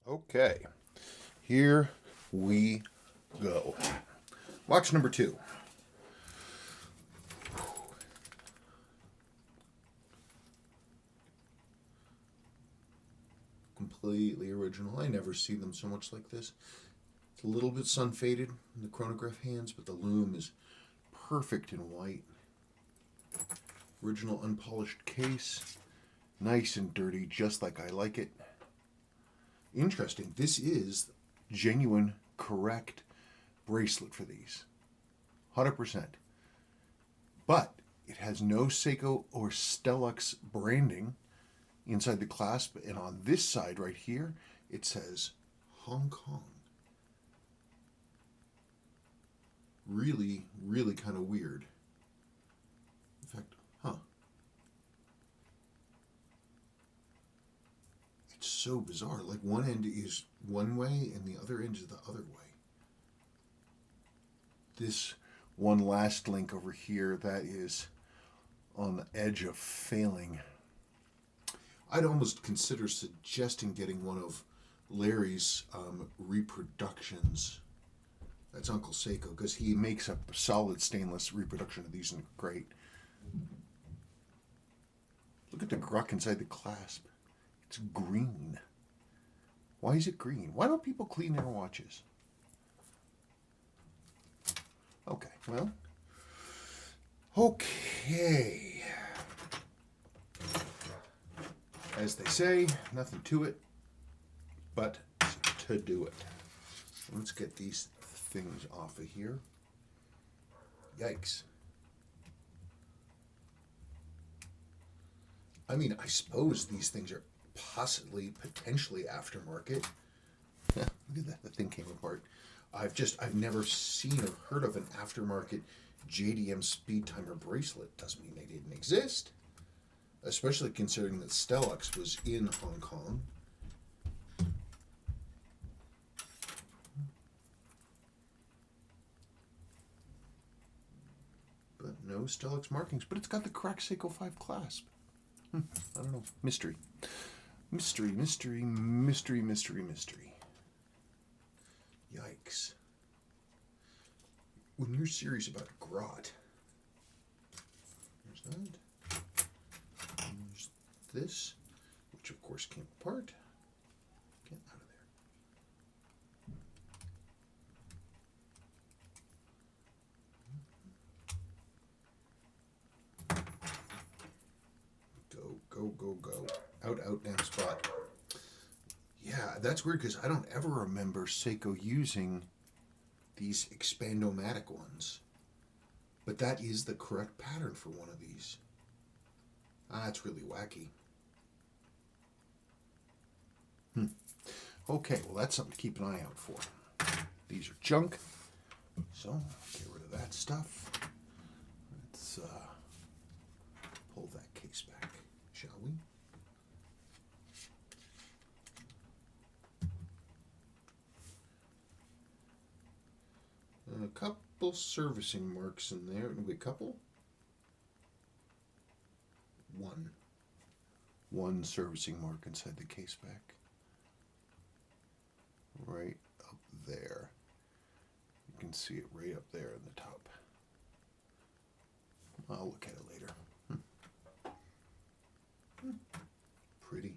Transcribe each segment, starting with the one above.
Okay, here we go. Watch number 2. Completely original. I never see them so much like this. It's a little bit sun faded in the chronograph hands, but the loom is perfect in white. Original unpolished case. Nice and dirty, just like I like it. Interesting. This is genuine, correct bracelet for these. 100%. But it has no Seiko or Stellux branding inside the clasp. And on this side right here, it says Hong Kong. Really, really kind of weird. In fact, it's so bizarre. Like one end is one way and the other end is the other way. This one last link over here, that is on the edge of failing. I'd almost consider suggesting getting one of Larry's reproductions. That's Uncle Seiko, because he makes a solid stainless reproduction of these and great. Look at the gruck inside the clasp. It's green. Why is it green? Why don't people clean their watches? Okay, well. Okay. As they say, nothing to it but to do it. Let's get these things off of here. Yikes. I mean, I suppose these things are potentially aftermarket. Look at that, the thing came apart. I've never seen or heard of an aftermarket JDM speed timer bracelet. Doesn't mean they didn't exist. Especially considering that Stellux was in Hong Kong. But no Stellux markings. But it's got the correct Seiko 5 clasp. I don't know. Mystery. Mystery, mystery, mystery, mystery, mystery. Yikes. When you're serious about a grot, there's that. And there's this, which of course came apart. Get out of there. Go, go, go, go. Out, out, down, spot. Yeah, that's weird because I don't ever remember Seiko using these expandomatic ones. But that is the correct pattern for one of these. That's really wacky. Okay, well that's something to keep an eye out for. These are junk, so get rid of that stuff. Let's pull that case back, shall we? A couple servicing marks in there. Wait, couple? One. One servicing mark inside the case back. Right up there. You can see it right up there in the top. I'll look at it later. Pretty.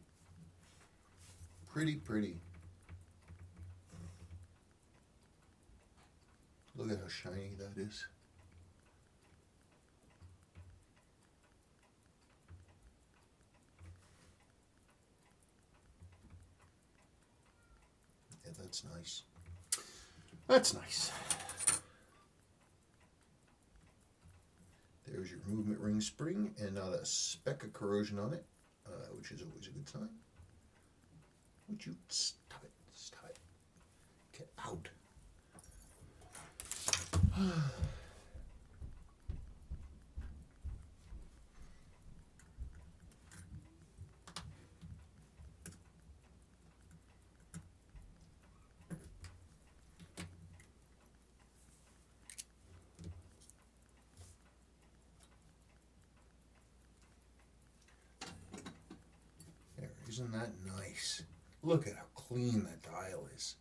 Pretty, pretty. Look at how shiny that is. Yeah, that's nice. That's nice. There's your movement ring spring and not a speck of corrosion on it, which is always a good sign. Would you stop it? Stop it. Get out. There, isn't that nice? Look at how clean that dial is.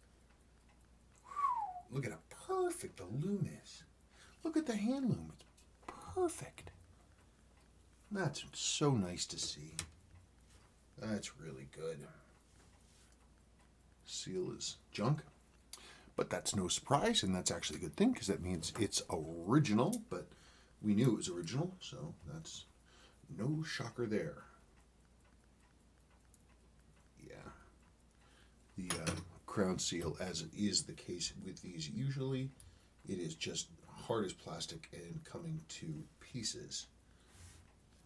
Look at how perfect the loom is. Look at the hand loom. It's perfect. That's so nice to see. That's really good. Seal is junk, but that's no surprise, and that's actually a good thing because that means it's original, but we knew it was original, so that's no shocker there. Yeah. The crown seal, as is the case with these usually, it is just hard as plastic and coming to pieces.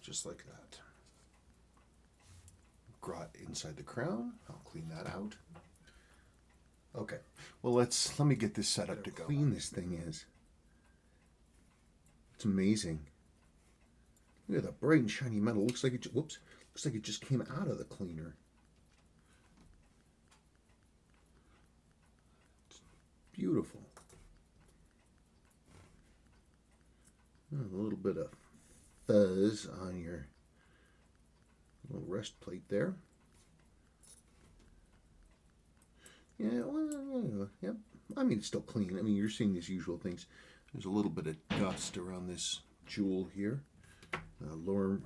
Just like that. Grot inside the crown. I'll clean that out. Okay. Well, let me get this set up to go. How clean this thing is. It's amazing. Look at that bright and shiny metal. Looks like it. Looks like it just came out of the cleaner. It's beautiful. A little bit of fuzz on your little rest plate there. Yeah, well, yep. I mean, it's still clean. I mean, you're seeing these usual things. There's a little bit of dust around this jewel here. The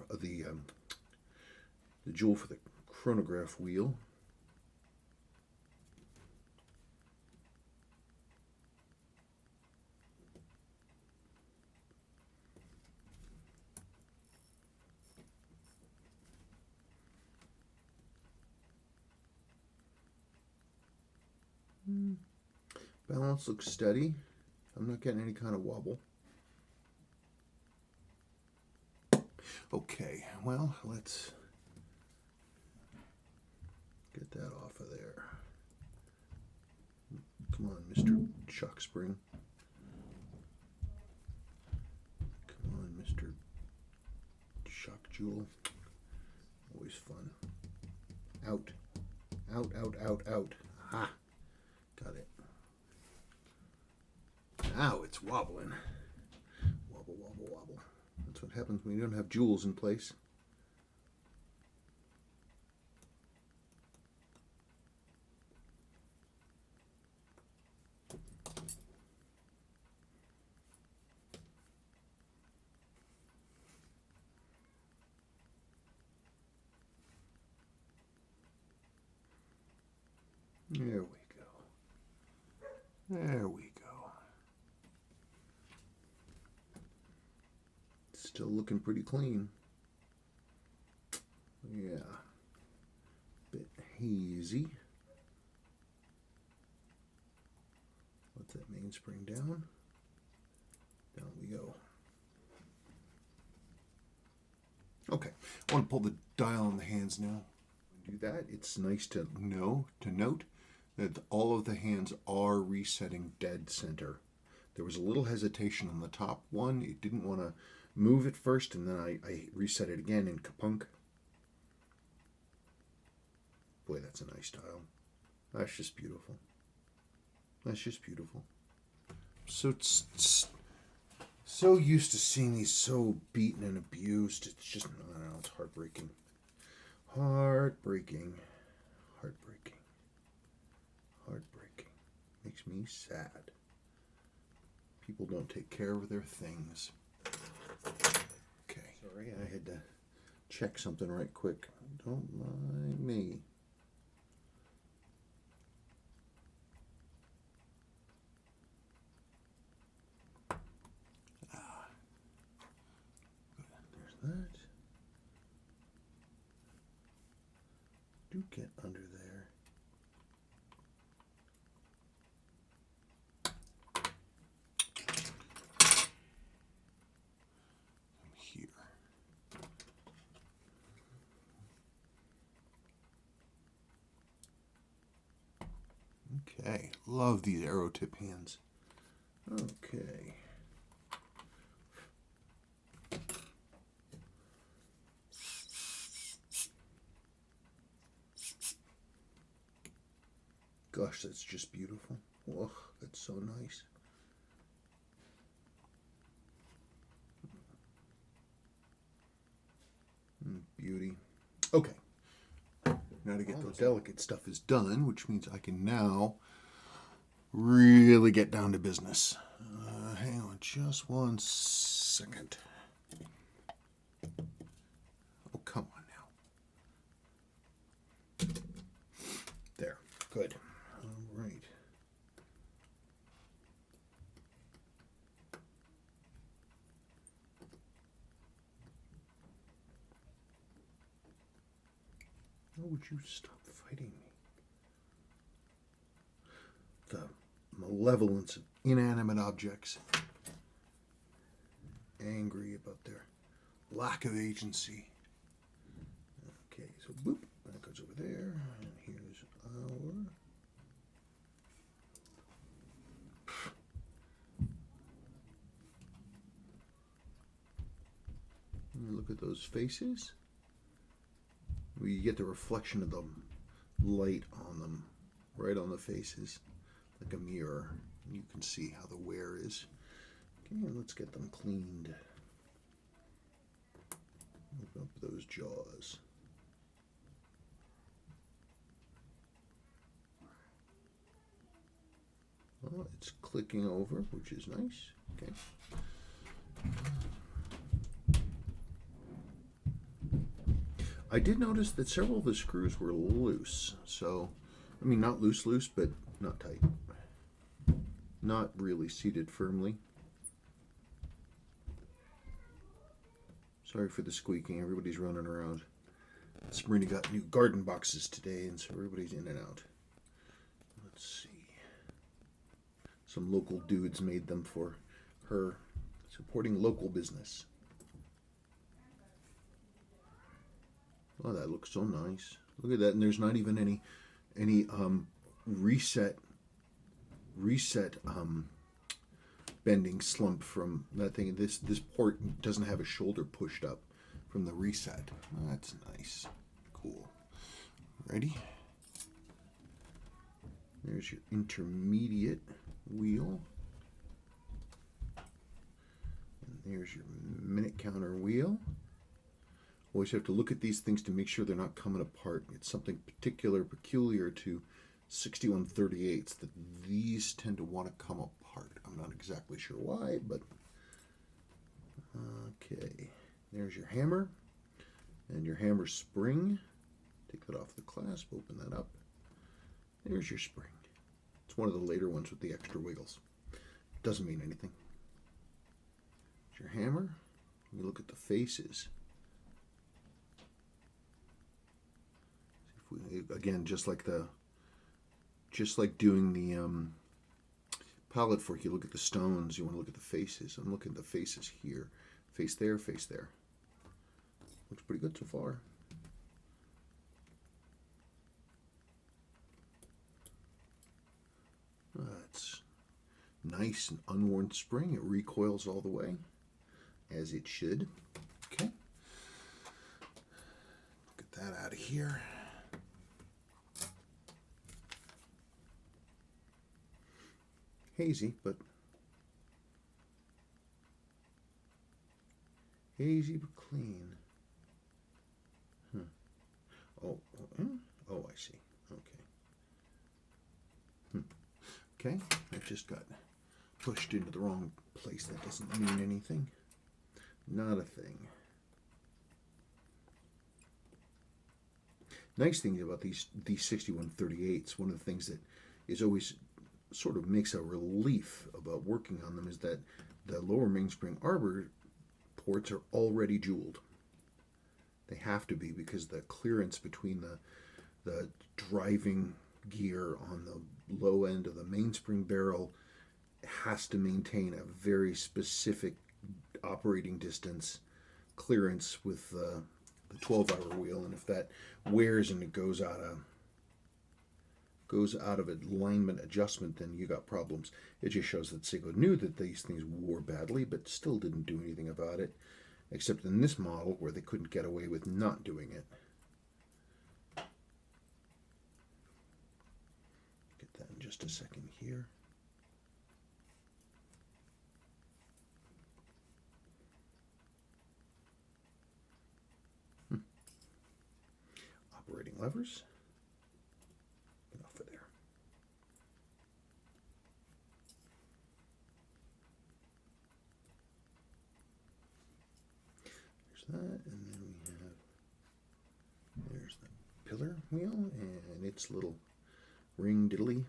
jewel for the chronograph wheel. Balance looks steady. I'm not getting any kind of wobble. Okay, well, let's get that off of there. Come on, Mr. Chuck Spring. Come on, Mr. Shock Jewel. Always fun. Out. Out, out, out, out. Aha. Got it. Now it's wobbling. Wobble, wobble, wobble. That's what happens when you don't have jewels in place. There we go. There we go. Still looking pretty clean. Yeah. Bit hazy. Let that mainspring down. Down we go. Okay. I want to pull the dial on the hands now. Do that. It's nice to note that all of the hands are resetting dead center. There was a little hesitation on the top one. It didn't want to move it first, and then I reset it again in kapunk. Boy, that's a nice dial. That's just beautiful. That's just beautiful. So it's so used to seeing these so beaten and abused. It's just, I don't know, it's heartbreaking. Heartbreaking. Heartbreaking. Heartbreaking. Makes me sad. People don't take care of their things. Okay. Sorry, I had to check something right quick. Don't mind me. There's that. Do get under there. Here. Okay, love these arrow tip hands. Okay. Gosh, that's just beautiful. Oh, that's so nice. Beauty. Okay. Now try to get those delicate stuff is done, which means I can now really get down to business. Hang on just 1 second. Oh, come on now. There. Good. All right. How would you stop fighting me? The malevolence of inanimate objects. Angry about their lack of agency. Okay, so boop, that goes over there, and here's our... Look at those faces. You get the reflection of the light on them, right on the faces, like a mirror. You can see how the wear is. Okay, let's get them cleaned. Open up those jaws. Oh, it's clicking over, which is nice. Okay. I did notice that several of the screws were loose. So, I mean, not loose, but not tight. Not really seated firmly. Sorry for the squeaking. Everybody's running around. Sabrina got new garden boxes today, and so everybody's in and out. Let's see. Some local dudes made them for her, supporting local business. Oh, that looks so nice. Look at that, and there's not even any reset bending slump from that thing. This port doesn't have a shoulder pushed up from the reset. That's nice. Cool. Ready? There's your intermediate wheel. And there's your minute counter wheel. Always have to look at these things to make sure they're not coming apart. It's something peculiar to 6138s that these tend to want to come apart. I'm not exactly sure why, but okay. There's your hammer and your hammer spring. Take that off the clasp, open that up. There's your spring. It's one of the later ones with the extra wiggles. Doesn't mean anything. It's your hammer. You look at the faces. Again, just like doing the palette fork, you look at the stones, you want to look at the faces. I'm looking at the faces here. Face there, face there. Looks pretty good so far. That's nice and unworn spring. It recoils all the way, as it should. Okay. Get that out of here. Hazy, but clean. Oh, I see. Okay. Okay, I just got pushed into the wrong place. That doesn't mean anything. Not a thing. Nice thing about these 6138s, one of the things that is always sort of makes a relief about working on them is that the lower mainspring arbor ports are already jeweled. They have to be because the clearance between the driving gear on the low end of the mainspring barrel has to maintain a very specific operating distance clearance with the 12-hour wheel, and if that wears and it goes out of alignment adjustment, then you got problems. It just shows that Seiko knew that these things wore badly, but still didn't do anything about it, except in this model where they couldn't get away with not doing it. Get that in just a second here. Operating levers. that, and then we have, there's the pillar wheel and its little ring diddly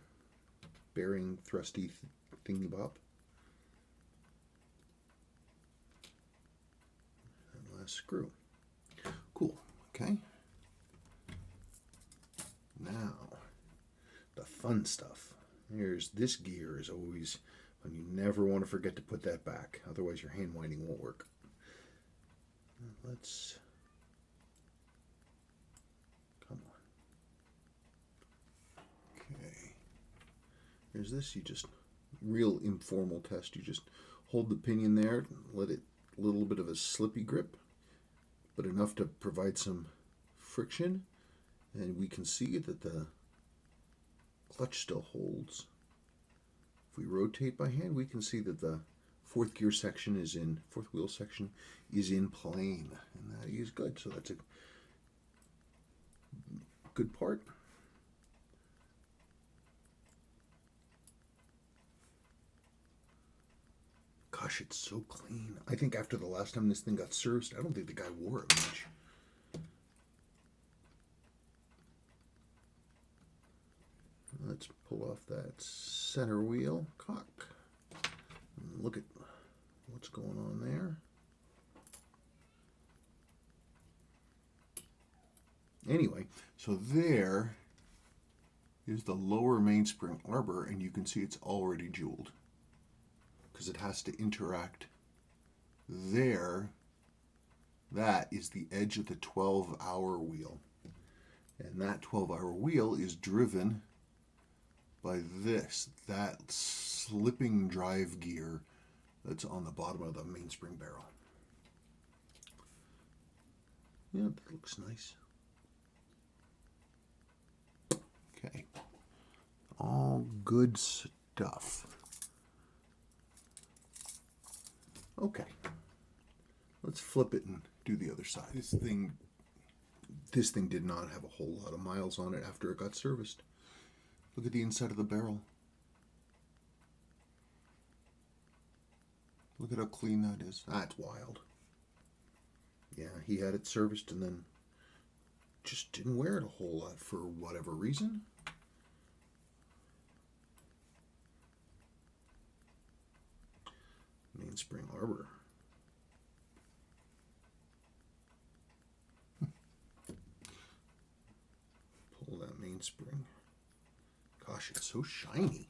bearing thrusty thingy bob. And last screw. Cool. Okay. Now, the fun stuff. Here's this gear is always, and you never want to forget to put that back. Otherwise your hand winding won't work. Let's, come on. Okay. Here's this, you just, real informal test. You just hold the pinion there, let it, a little bit of a slippy grip, but enough to provide some friction. And we can see that the clutch still holds. If we rotate by hand, we can see that the fourth wheel section is in plane, and that is good. So that's a good part. Gosh, it's so clean. I think after the last time this thing got serviced, I don't think the guy wore it much. Let's pull off that center wheel cock. And look at what's going on there. Anyway, so there is the lower mainspring arbor, and you can see it's already jeweled because it has to interact there. That is the edge of the 12-hour wheel, and that 12-hour wheel is driven by that slipping drive gear that's on the bottom of the mainspring barrel. Yeah, that looks nice. Okay, all good stuff. Okay, let's flip it and do the other side. This thing did not have a whole lot of miles on it after it got serviced. Look at the inside of the barrel. Look at how clean that is. That's wild. Yeah, he had it serviced and then just didn't wear it a whole lot for whatever reason. Mainspring arbor. Pull that mainspring. Gosh, it's so shiny.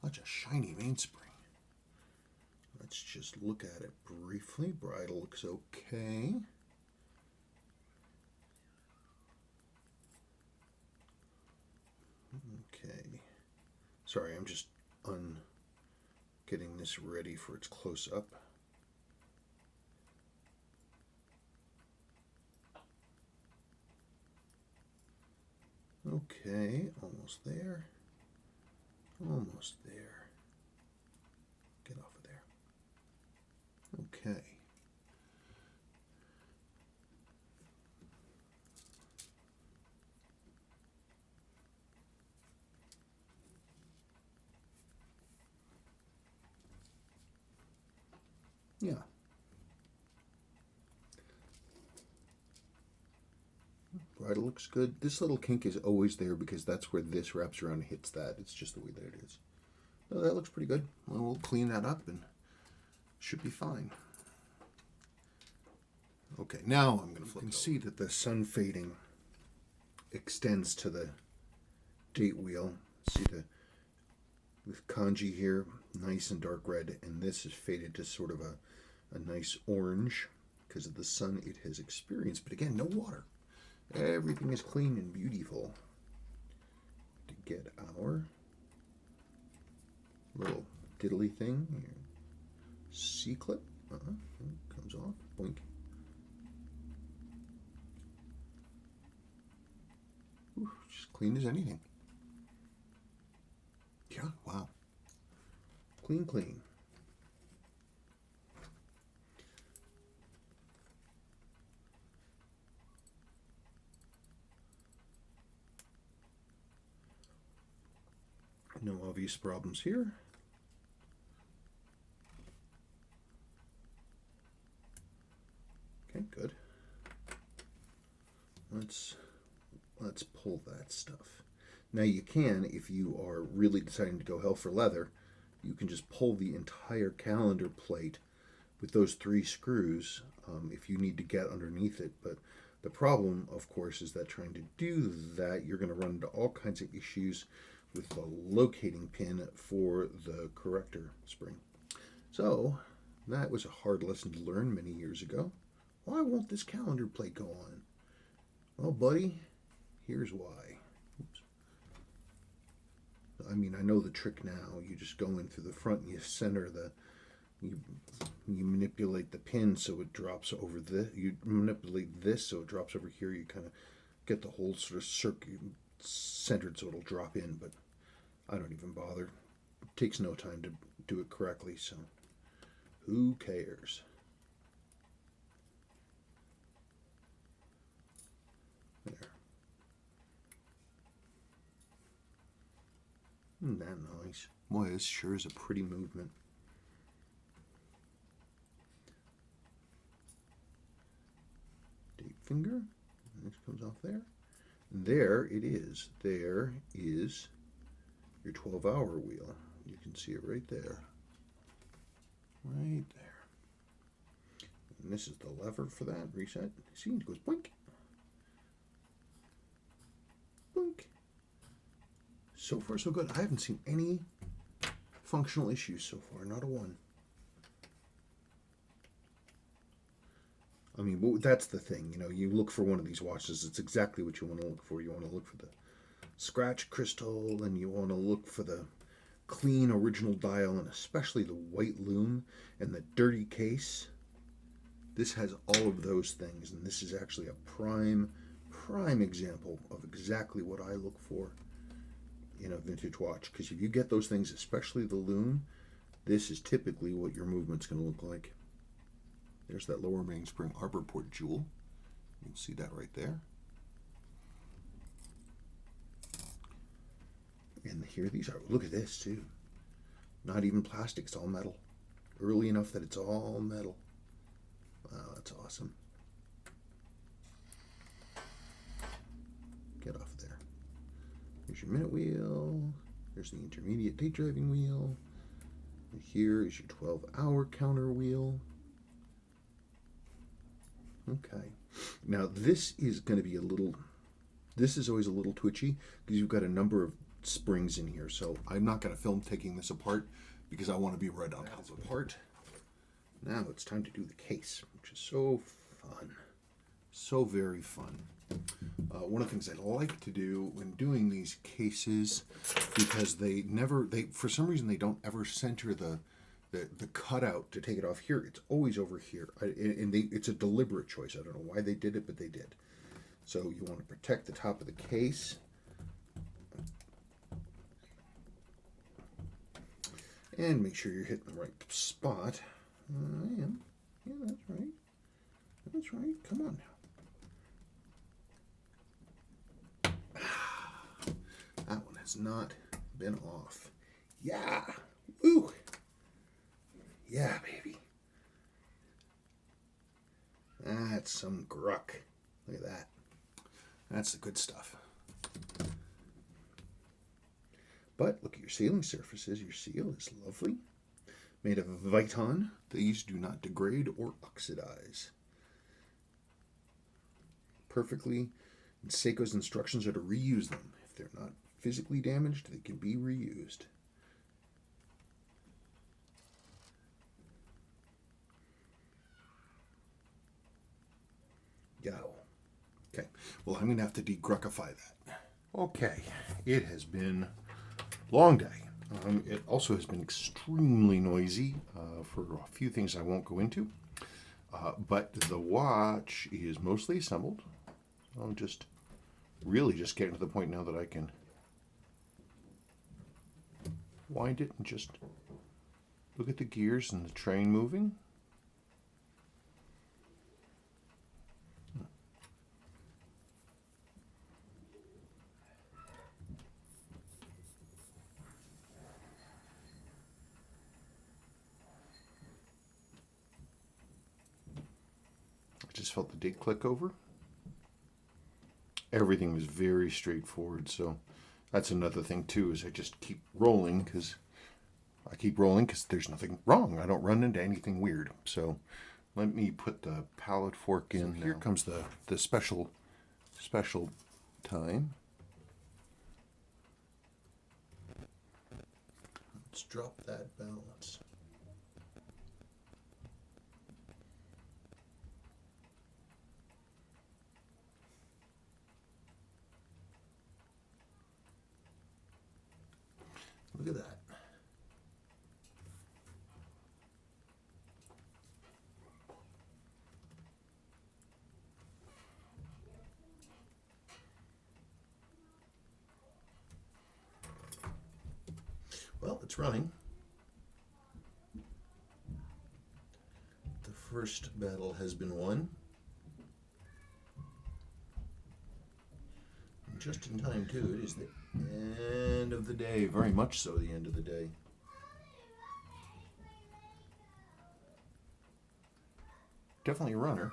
Such a shiny mainspring. Let's just look at it briefly. Bridle looks okay. Okay. Sorry, I'm just getting this ready for its close-up. Okay, almost there. Almost there. Get off of there. Okay. Yeah. Bridle looks good. This little kink is always there because that's where this wraps around and hits that. It's just the way that it is. Oh, that looks pretty good. Well, we'll clean that up and should be fine. Okay, now I'm going to flip. You can see that the sun fading extends to the date wheel. See the with kanji here, nice and dark red, and this is faded to sort of a nice orange because of the sun it has experienced. But again, no water. Everything is clean and beautiful. To get our little diddly thing here. C-clip. Comes off. Boink. Ooh, just clean as anything. Yeah, wow. Clean, clean. No obvious problems here. Okay, good. Let's pull that stuff. Now you can, if you are really deciding to go hell for leather, you can just pull the entire calendar plate with those 3 screws if you need to get underneath it. But the problem, of course, is that trying to do that, you're going to run into all kinds of issues with the locating pin for the corrector spring. So that was a hard lesson to learn many years ago. Why won't this calendar plate go on? Well, buddy, here's why. Oops. I mean, I know the trick now. You just go in through the front and you center you manipulate the pin so it drops over you manipulate this so it drops over here. You kind of get the whole sort of circuit centered so it'll drop in, but I don't even bother. It takes no time to do it correctly, so who cares? There. Isn't that nice? Boy, this sure is a pretty movement. Date finger. This comes off there. There it is. There is your 12-hour wheel. You can see it right there. Right there. And this is the lever for that. Reset. See, it goes blink. Blink. So far, so good. I haven't seen any functional issues so far. Not a one. I mean, that's the thing. You know, you look for one of these watches. It's exactly what you want to look for. You want to look for the scratch crystal, and you want to look for the clean original dial, and especially the white lume and the dirty case. This has all of those things, and this is actually a prime example of exactly what I look for in a vintage watch. Because if you get those things, especially the lume, this is typically what your movement's going to look like. There's that lower mainspring arbor port jewel. You can see that right there. And here these are. Look at this too. Not even plastic, it's all metal. Early enough that it's all metal. Wow, that's awesome. Get off there. Here's your minute wheel. There's the intermediate date driving wheel. And here is your 12-hour counter wheel. Okay. Now this is going to be this is always a little twitchy because you've got a number of springs in here. So I'm not going to film taking this apart because I want to be right on top of it. Now it's time to do the case, which is so fun. So very fun. One of the things I like to do when doing these cases, because for some reason they don't ever center the cutout to take it off here. It's always over here, and it's a deliberate choice. I don't know why they did it, but they did. So you want to protect the top of the case. And make sure you're hitting the right spot. I am. Yeah, that's right. That's right. Come on now. That one has not been off. Yeah. Woo. Yeah, baby. That's some gruck. Look at that. That's the good stuff. But look at your sealing surfaces. Your seal is lovely. Made of Viton. These do not degrade or oxidize. Perfectly. And Seiko's instructions are to reuse them. If they're not physically damaged, they can be reused. Yo. Okay. Well, I'm going to have to degruckify that. Okay. It has been a long day. It also has been extremely noisy for a few things I won't go into. But the watch is mostly assembled. I'm really just getting to the point now that I can wind it and just look at the gears and the train moving. just felt the date click over. Everything was very straightforward, so that's another thing too, is I just keep rolling because there's nothing wrong. I don't run into anything weird. So let me put the palette fork in. So here comes the special time. Let's drop that balance. Look at that. Well, it's running. The first battle has been won. And just in time, too. It is the end of the day. Very much so the end of the day. Definitely a runner.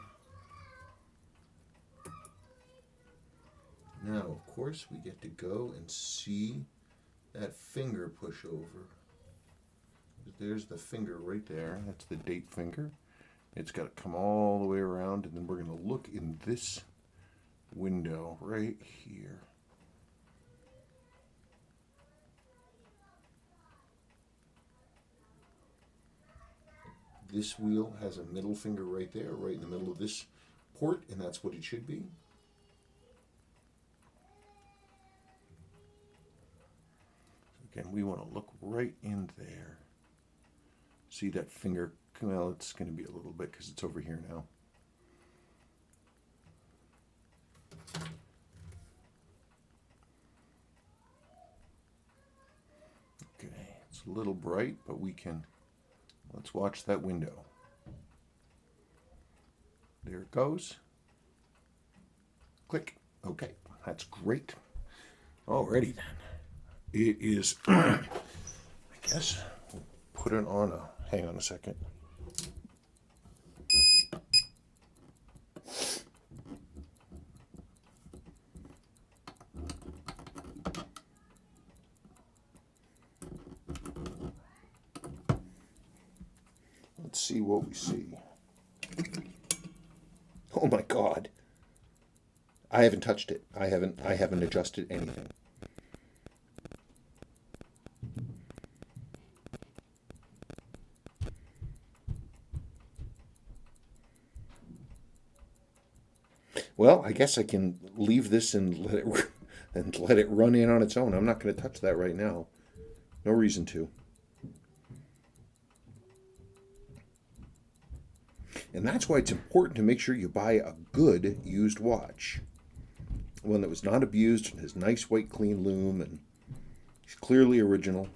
Now, of course, we get to go and see that finger push over. There's the finger right there. That's the date finger. It's got to come all the way around, and then we're going to look in this window right here. This wheel has a middle finger right there, right in the middle of this port, and that's what it should be. Again, we want to look right in there. See that finger? Well, it's going to be a little bit because it's over here now. Okay, it's a little bright, but we can, let's watch that window. There it goes. Click. Okay, that's great. Alrighty then. It is, I guess, we'll put it on a, hang on a second. Let's see what we see. Oh my God. I haven't touched it. I haven't adjusted anything. Well, I guess I can leave this and let it run in on its own. I'm not going to touch that right now. No reason to. And that's why it's important to make sure you buy a good used watch. One that was not abused and has nice white clean loom and is clearly original.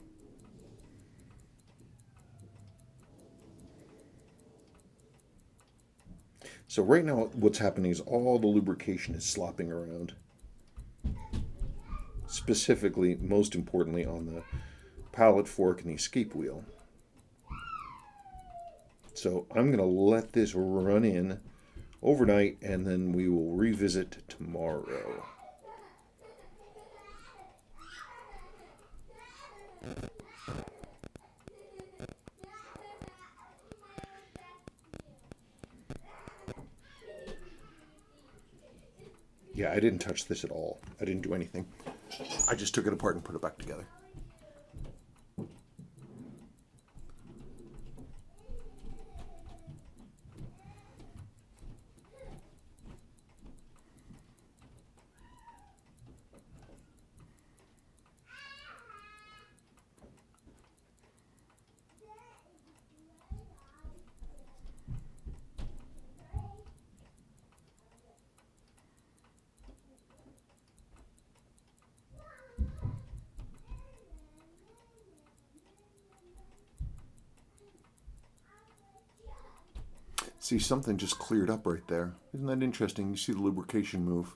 So right now what's happening is all the lubrication is slopping around. Specifically, most importantly, on the pallet fork and the escape wheel. So I'm going to let this run in overnight, and then we will revisit tomorrow. Yeah, I didn't touch this at all. I didn't do anything. I just took it apart and put it back together. See, something just cleared up right there. Isn't that interesting? You see the lubrication move.